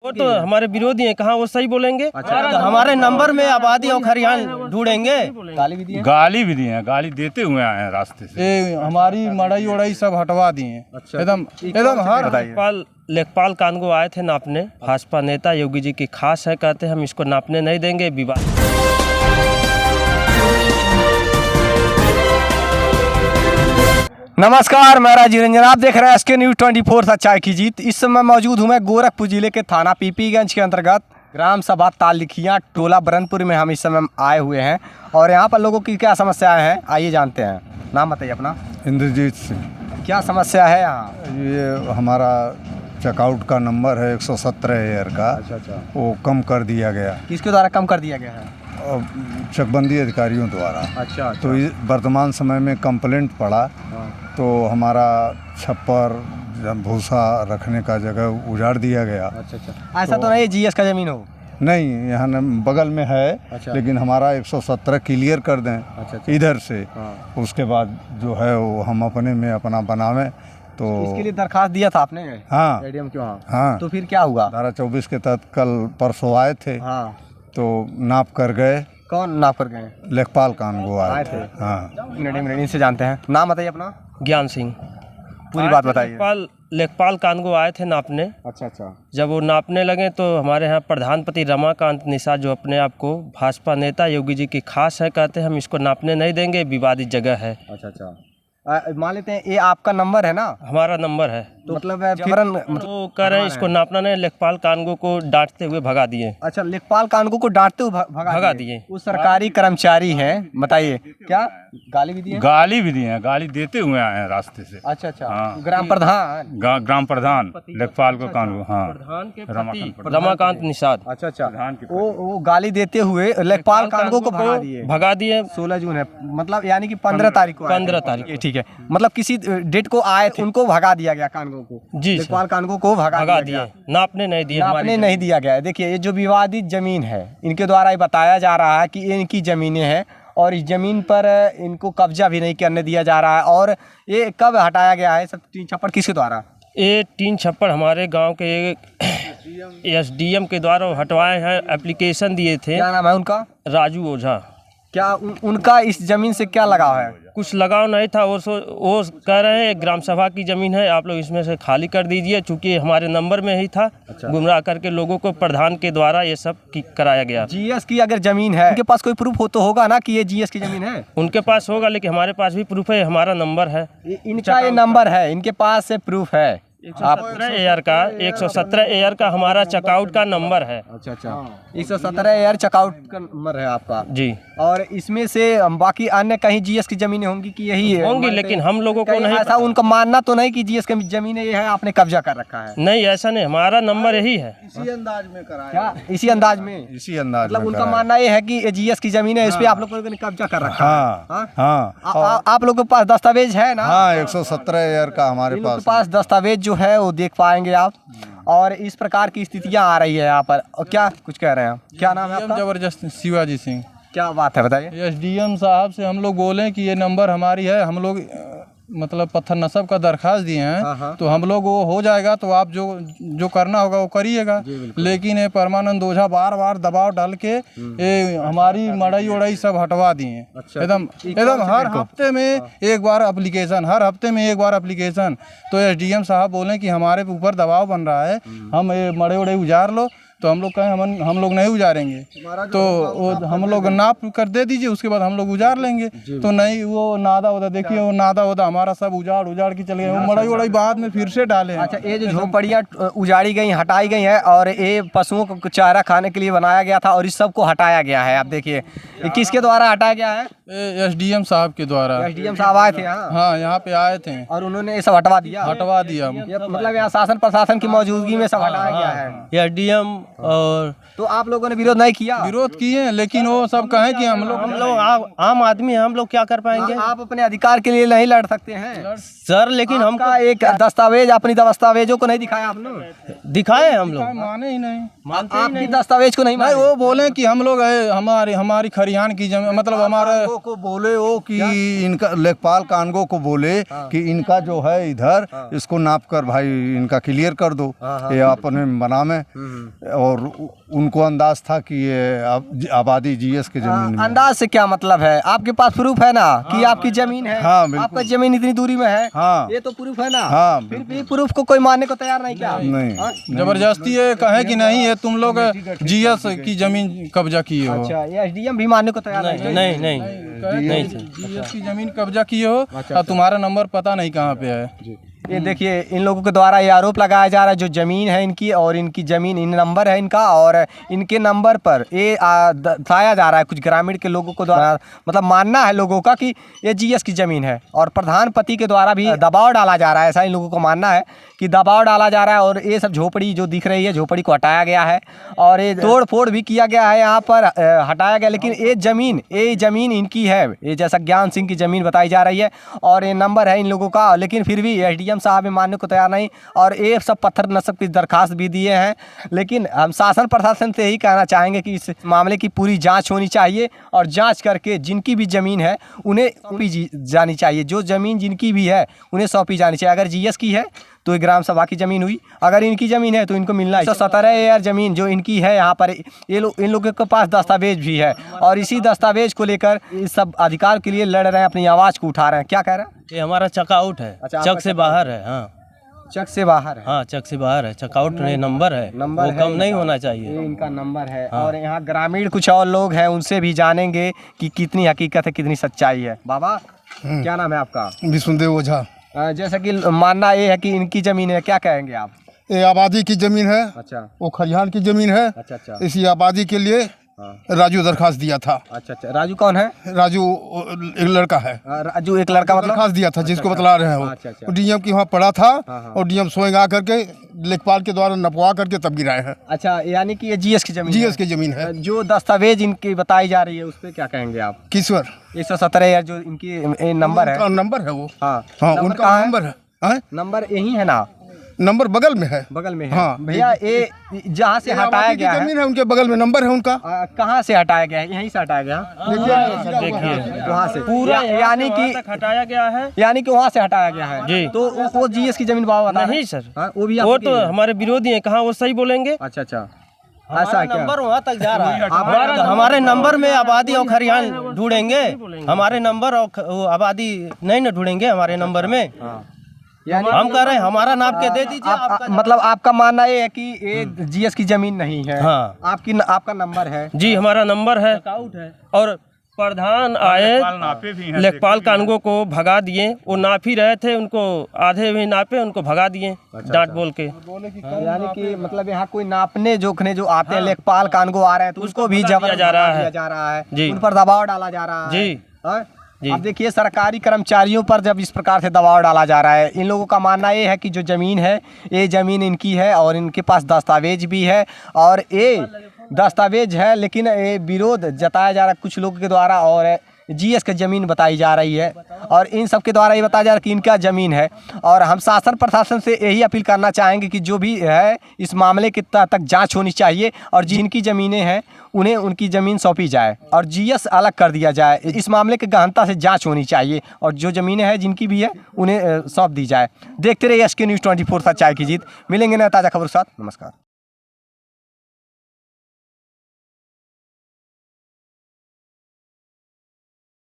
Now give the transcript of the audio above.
वो तो हमारे विरोधी हैं, कहाँ वो सही बोलेंगे। अच्छा, तो हमारे नंबर में आबादी और खरियान ढूंढेंगे। गाली भी दिए, गाली देते हुए आए हैं रास्ते से। ये हमारी मड़ई उड़ई सब हटवा दिए। अच्छा, एकदम हर लेखपाल कानगो आए थे नापने। भाजपा नेता योगी जी की खास है, कहते हम इसको नापने नहीं देंगे। विवाद नमस्कार, मैं राजीव रंजन, आप देख रहे हैं SK न्यूज़ 24 सच्चाई की जीत। इस समय मौजूद हूँ मैं गोरखपुर जिले के थाना पीपीगंज के अंतर्गत ग्राम सभा तालिखियाँ टोला बरनपुर में हम इस समय आए हुए हैं और यहाँ पर लोगों की क्या समस्याएं हैं आइए जानते हैं। नाम बताइए अपना। इंद्रजीत सिंह। क्या समस्या है यहाँ? ये हमारा चेकआउट का नंबर है 117 एयर का। अच्छा, वो कम कर दिया गया। किसके द्वारा कम कर दिया गया है? चकबंदी अधिकारियों द्वारा। अच्छा, तो वर्तमान समय में कंप्लेंट पड़ा तो हमारा छप्पर भूसा रखने का जगह उजाड़ दिया गया। अच्छा, ऐसा तो नहीं GS का ज़मीन हो? नहीं, यहाँ बगल में है। अच्छा। लेकिन हमारा 117 क्लियर कर दें। अच्छा। इधर से। हाँ। उसके बाद जो है वो हम अपने में अपना बनावें। तो इसके लिए दरखास्त दिया था आपने? हाँ। ADM क्यों? हाँ। तो फिर क्या हुआ? धारा 24 के तहत कल परसों आए थे। हाँ। तो नाप कर गए। कौन नाप कर गए? लेखपाल कानगो आए थे। हाँ। इनसे जानते हैं। नाम बताइए अपना। ज्ञान सिंह। पूरी बात बताइए। लेखपाल कानगो आए थे नापने। अच्छा। जब वो नापने लगे तो हमारे यहाँ प्रधानपति रमाकांत निषाद, जो अपने आप को भाजपा नेता योगी जी की खास है, कहते हम इसको नापने नहीं देंगे, विवादित जगह है। अच्छा। मान लेते हैं ये आपका नंबर है ना? हमारा नंबर है। तो मतलब तो कह रहे हैं इसको नापना नहीं। लेखपाल कानगो को डांटते हुए भगा दिए। अच्छा, लेखपाल कानगो को डांटते हुए भगा दिए। वो सरकारी कर्मचारी हैं, बताइए क्या गाली भी दिए? गाली देते हुए आए हैं रास्ते से। अच्छा। हाँ। ग्राम प्रधान लेखपाल को कानगो। हाँ, प्रधान के पति रमाकांत निषाद। अच्छा। वो गाली देते हुए लेखपाल कानगो को भगा दिए। 16 जून है, मतलब यानी कि 15 तारीख को। 15 तारीख, ठीक है। मतलब किसी डेट को आए थे, उनको भगा दिया गया कानगो को। जी, लेखपाल कानगो को भगा दिया। नापने नहीं दिया गया है। देखिए, ये जो विवादित जमीन है, इनके द्वारा ये बताया जा रहा है कि ये इनकी जमीनें हैं और इस जमीन पर इनको कब्जा भी नहीं करने दिया जा रहा है। और ये कब हटाया गया है सब टीन छप्पर? किसके द्वारा? ये टीन छप्पर हमारे गांव के SDM के द्वारा हटवाए हैं। एप्लीकेशन दिए थे। क्या नाम है उनका? राजू ओझा। क्या उनका इस जमीन से क्या लगाव है? कुछ लगाव नहीं था। वो कह रहे हैं ग्राम सभा की जमीन है, आप लोग इसमें से खाली कर दीजिए, चूंकि हमारे नंबर में ही था। अच्छा। गुमराह करके लोगों को प्रधान के द्वारा ये सब कराया गया। GS की अगर जमीन है, उनके पास कोई प्रूफ हो तो होगा ना कि ये GS की जमीन है? उनके पास होगा, लेकिन हमारे पास भी प्रूफ है, हमारा नंबर है। इनका ये नंबर है, इनके पास से प्रूफ है। 117 एयर का हमारा चेकआउट का नंबर है। अच्छा। 117 एयर चेकआउट का नंबर है आपका जी। और इसमें से बाकी अन्य कहीं GS की जमीनें होंगी कि यही है? होंगी, लेकिन हम लोगों को नहीं ऐसा उनका मानना तो नहीं कि GS की जमीनें ये है, आपने कब्जा कर रखा है? नहीं, ऐसा नहीं, हमारा नंबर यही है। इसी अंदाज में कराया। क्या इसी अंदाज में? मतलब उनका मानना ये है कि GS की जमीन है, इस पे आप लोगों ने कब्जा कर रखा है। हाँ। आप लोगों के पास दस्तावेज है ना? हाँ, 117 एयर का हमारे पास दस्तावेज जो है वो देख पाएंगे आप। और इस प्रकार की स्थितियां आ रही है यहाँ पर। और क्या कुछ कह रहे हैं? क्या नाम है आपका? जबरदस्त शिवाजी सिंह। क्या बात है, बताइए। SDM साहब से हम लोग बोले कि ये नंबर हमारी है, हम लोग मतलब पत्थर नस्ब का दरखास्त दिए हैं। तो हम लोग वो हो जाएगा तो आप जो करना होगा वो करिएगा। लेकिन ये परमानंद ओझा बार दबाव डाल के ये हमारी मड़ई उड़ई सब हटवा दिए। एकदम हर हफ्ते में एक बार एप्लीकेशन। तो SDM साहब बोले कि हमारे ऊपर दबाव बन रहा है, हम ये मड़ई उड़ई उजाड़ लो। तो हम लोग कहें हम लोग नहीं उजारेंगे, तो हम लोग नाप कर दे दीजिए, उसके बाद हम लोग उजाड़ लेंगे। तो नहीं, वो नादा उदा देखिए, वो नादा उदा हमारा सब उजाड़ के चले गए। वो मड़ई उड़ई बाद में फिर से डाले। अच्छा, ये जो झोपड़ियाँ उजाड़ी गई, हटाई गई है और ये पशुओं को चारा खाने के लिए बनाया गया था और इस सब को हटाया गया है। आप देखिए, ये किसके द्वारा हटाया गया है? SDM साहब के द्वारा। SDM साहब आए थे यहाँ? हाँ, यहाँ पे आए थे और उन्होंने ये सब हटवा दिया। मतलब यहाँ शासन प्रशासन की मौजूदगी में सब हटाया गया है। SDM और तो आप लोगों ने विरोध नहीं किया? विरोध किए, लेकिन वो सब कहें कि हम लोग आम आदमी हैं, हम लोग क्या कर पाएंगे आप अपने अधिकार के लिए नहीं लड़ सकते हैं सर? लेकिन हम हमका एक दस्तावेज, अपनी दस्तावेजों को नहीं दिखाया आपने? दिखाए हम लोग, माने ही नहीं। आपकी दस्तावेज को नहीं नहीं, माने? वो बोले कि हम लोग हमारी खरियान की जमीन, मतलब हमारे को बोले वो कि इनका लेखपाल कानगो को बोले कि इनका जो है इधर इसको नाप कर भाई इनका क्लियर कर दो, ये अपने बना में। और उनको अंदाज था कि ये आबादी जीएस के जमीन में। अंदाज से क्या मतलब है? आपके पास प्रूफ है ना कि आपकी जमीन है? हाँ, बिल्कुल। आपका जमीन इतनी दूरी में है? हाँ। ये तो प्रूफ है ना? हाँ, फिर भी प्रूफ को कोई मानने को तैयार नहीं क्या? नहीं। जबरदस्ती ये कहे कि नहीं ये तुम लोग जीएस की जमीन कब्जा किए हो। अच्छा, ये एसडीएम भी मानने को तैयार नहीं? नहीं जीएस की जमीन कब्जा किए हो और तुम्हारा नंबर पता नहीं कहाँ पे है। ये देखिए, इन लोगों के द्वारा ये आरोप लगाया जा रहा है जो ज़मीन है इनकी, और इनकी ज़मीन, इन नंबर है इनका, और इनके नंबर पर ये बताया जा रहा है कुछ ग्रामीण के लोगों को द्वारा, मतलब मानना है लोगों का कि ये जीएस की ज़मीन है, और प्रधानपति के द्वारा भी दबाव डाला जा रहा है, ऐसा इन लोगों को मानना है कि दबाव डाला जा रहा है। और ये सब झोपड़ी जो दिख रही है, झोपड़ी को हटाया गया है और ये तोड़ फोड़ भी किया गया है, यहाँ पर हटाया गया, लेकिन ये ज़मीन इनकी है। ये जैसा ज्ञान सिंह की ज़मीन बताई जा रही है और ये नंबर है इन लोगों का, लेकिन फिर भी एसडीएम साहब मानने को तैयार नहीं, और ये सब पत्थर नस्ब की दरखास्त भी दिए हैं। लेकिन हम शासन प्रशासन से यही कहना चाहेंगे कि इस मामले की पूरी जांच होनी चाहिए, और जांच करके जिनकी भी ज़मीन है उन्हें सौंपी जानी चाहिए। जो ज़मीन जिनकी भी है उन्हें सौंपी जानी चाहिए। अगर जीएस की है तो ये ग्राम सभा की ज़मीन हुई, अगर इनकी ज़मीन है तो इनको मिलना है। 117 एकड़ ज़मीन जो इनकी है, यहाँ पर इन लोगों के पास दस्तावेज भी है, और इसी दस्तावेज को लेकर इस सब अधिकार के लिए लड़ रहे हैं, अपनी आवाज़ को उठा रहे हैं। क्या कह रहे हैं? ये हमारा चकआउट है। अच्छा, चक से बाहर है। हाँ, चक से बाहर है। हाँ, चक से बाहर है। चकआउट नंबर है, नंबर वो है, कम नहीं होना चाहिए। ये इनका नंबर है। और यहाँ ग्रामीण कुछ और लोग हैं, उनसे भी जानेंगे कि कितनी हकीकत है, कितनी सच्चाई है। बाबा, क्या नाम है आपका? विष्णुदेव ओझा। जैसा कि मानना ये है कि इनकी ज़मीन है, क्या कहेंगे आप? ये आबादी की जमीन है। अच्छा, वो खरिहान की जमीन है। अच्छा। इसी आबादी के लिए राजू दरखास्त दिया था। अच्छा। राजू कौन है? राजू एक लड़का है। राजू एक लड़का, मतलब दरखास्त दिया था जिसको बतला रहे हैं वो डीएम की वहाँ पड़ा था, और डीएम स्वयं आ करके लेखपाल के द्वारा नपवा करके तब गिराए हैं। अच्छा, यानी कि ये जीएस की ज़मीन? जीएस की जमीन है। जो दस्तावेज इनकी बताई जा रही है उस पर क्या कहेंगे आप? किश्वर 117 जो इनकी नंबर है, नंबर है वो। हाँ, उनका नंबर है। नंबर यही है ना? नंबर बगल में है। बगल में है। हाँ भैया, ये जहाँ से हटाया गया है, जमीन है उनके बगल में नंबर है उनका। कहाँ से हटाया गया है? यहीं से हटाया गया? देखिए वहाँ से पूरा यानी कि हटाया गया है। यानी कि वहाँ से हटाया गया है जी। तो वो जीएस की जमीन बाबा बता रहे नहीं हैं? सर, हाँ, वो भी वो आपकी तो है। हमारे विरोधी हैं, कहाँ वो सही बोलेंगे? अच्छा, ऐसा क्या? नंबर वहाँ तक जा रहा है। हमारे नंबर में आबादी और खरियान ढूंढेंगे, हमारे नंबर और आबादी नहीं न ढूंढेंगे हमारे नंबर में। यानी हम कह रहे हैं हमारा नाप के दे दीजिए। मतलब आपका मानना ये है कि ये जीएस की जमीन नहीं है? हाँ। आपका नंबर है? जी, हमारा नंबर है। और प्रधान आए, नापे भी हैं। लेखपाल कानगो को भगा दिए। वो नाप ही रहे थे, उनको आधे भी नापे, उनको भगा दिए डांट बोल के। यानी कि मतलब यहाँ कोई नापने जोखने जो आते हैं, लेखपाल कानगो आ रहे हैं, तो उसको भी भगा दिया जा रहा है। जा रहा है जी। उन पर दबाव डाला जा रहा है। जी। हाँ? जी। अब देखिए, सरकारी कर्मचारियों पर जब इस प्रकार से दबाव डाला जा रहा है, इन लोगों का मानना ये है कि जो ज़मीन है ये ज़मीन इनकी है, और इनके पास दस्तावेज भी है, और ये दस्तावेज है, लेकिन ये विरोध जताया जा रहा है कुछ लोगों के द्वारा, और जीएस की ज़मीन बताई जा रही है, और इन सब के द्वारा ये बताया जा रहा है कि इनका ज़मीन है। और हम शासन प्रशासन से यही अपील करना चाहेंगे कि जो भी है इस मामले की तह तक जांच होनी चाहिए, और जिनकी ज़मीनें हैं उन्हें उनकी ज़मीन सौंपी जाए, और जीएस अलग कर दिया जाए। इस मामले की गहनता से जांच होनी चाहिए, और जो ज़मीनें हैं जिनकी भी है उन्हें सौंप दी जाए। देखते रहिए SK News 24 सच्चाई की जीत। मिलेंगे नए ताज़ा खबर के साथ। नमस्कार।